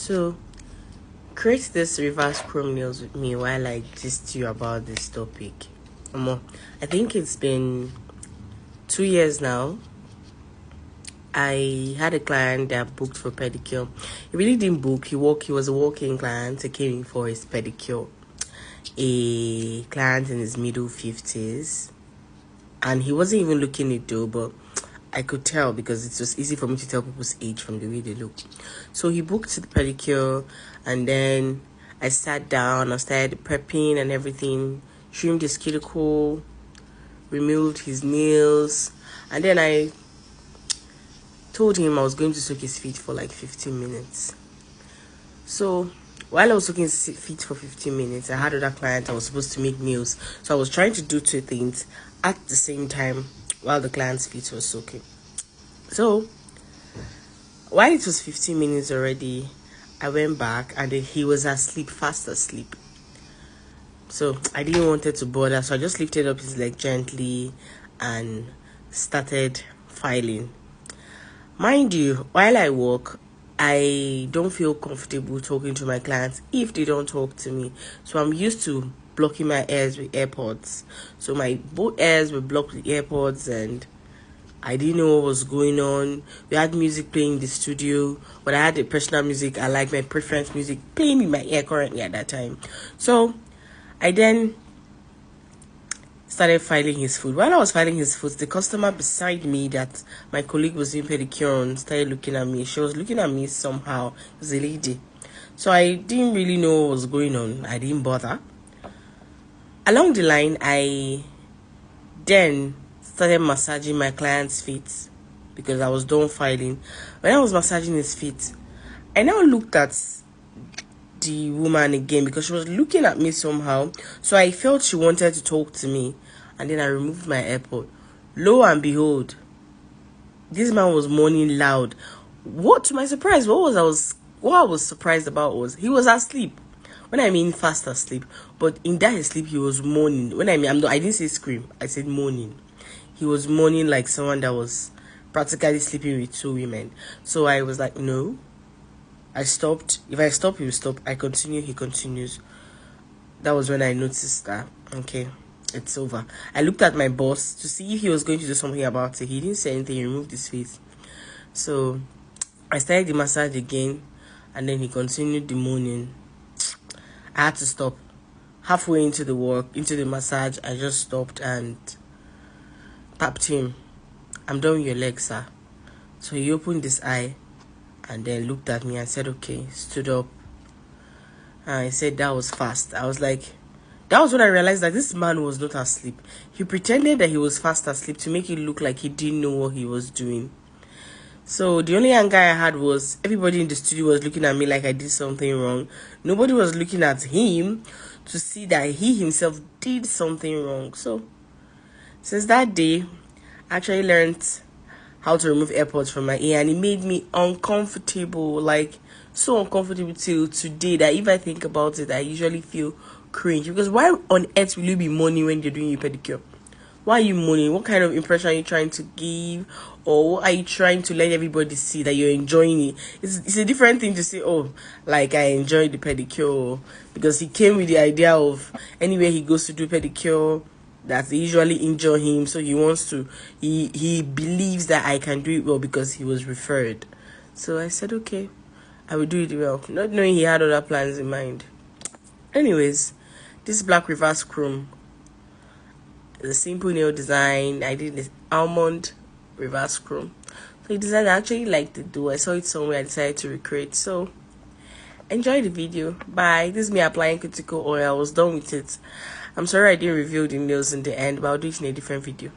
So create this reverse chrome nails with me while I gist you about this topic. I think it's been 2 years now. I had a client that booked for pedicure. He really didn't book. He was a walk-in client. He came in for his pedicure. A client in his middle 50s, and he wasn't even looking it though, but I could tell because it was easy for me to tell people's age from the way they look. So he booked the pedicure, and then I sat down, I started prepping and everything, trimmed his cuticle, removed his nails, and then I told him I was going to soak his feet for like 15 minutes. So while I was soaking his feet for 15 minutes, I had other client I was supposed to make nails. So I was trying to do two things at the same time while the client's feet were soaking. So while it was 15 minutes already, I went back and then he was asleep, fast asleep. So I didn't want to bother, so I just lifted up his leg gently and started filing. Mind you, while I walk, I don't feel comfortable talking to my clients if they don't talk to me. So I'm used to blocking my ears with AirPods. So my both ears were blocked with AirPods and I didn't know what was going on. We had music playing in the studio, but I had the personal music. I like my preference music playing in my ear currently at that time. So I then started filing his foot. While I was filing his foot, the customer beside me that my colleague was doing pedicure on started looking at me. She was looking at me somehow. It was a lady. So I didn't really know what was going on. I didn't bother. Along the line, I then started massaging my client's feet because I was done filing. When I was massaging his feet, I now looked at the woman again because she was looking at me somehow. So I felt she wanted to talk to me, and then I removed my AirPod. Lo and behold, this man was moaning loud. What, to my surprise, what I was surprised about was he was asleep. When I mean fast asleep, but in that sleep he was moaning. When I didn't say scream, I said moaning. He was moaning like someone that was practically sleeping with two women. So I was like, no. I stopped. If I stop, he will stop. I continue, he continues. That was when I noticed that, okay, it's over. I looked at my boss to see if he was going to do something about it. He didn't say anything. He removed his face. So I started the massage again, and then he continued the moaning. I had to stop. Halfway into the massage, I just stopped and tapped him. I'm done with your legs, sir. So he opened his eye and then looked at me and said, okay, stood up. And I said that was fast. I was like, that was when I realized that this man was not asleep. He pretended that he was fast asleep to make it look like he didn't know what he was doing. So the only anger I had was everybody in the studio was looking at me like I did something wrong. Nobody was looking at him to see that he himself did something wrong. So since that day, I actually learned how to remove AirPods from my ear, and it made me uncomfortable, like so uncomfortable till today that if I think about it, I usually feel cringe. Because why on earth will you be moaning when you're doing your pedicure? Why are you moaning? What kind of impression are you trying to give? Or what are you trying to let everybody see that you're enjoying it? It's a different thing to say, oh, like I enjoyed the pedicure, because he came with the idea of anywhere he goes to do pedicure, that they usually injure him, so he wants to, he believes that I can do it well because he was referred. So I said, okay, I will do it well, not knowing he had other plans in mind. Anyways, this black reverse chrome, the simple nail design. I did this almond reverse chrome. So the design I actually liked to do. I saw it somewhere, I decided to recreate. So enjoy the video. Bye. This is me applying cuticle oil. I was done with it. I'm sorry I didn't reveal the nails in the end, but I'll do it in a different video.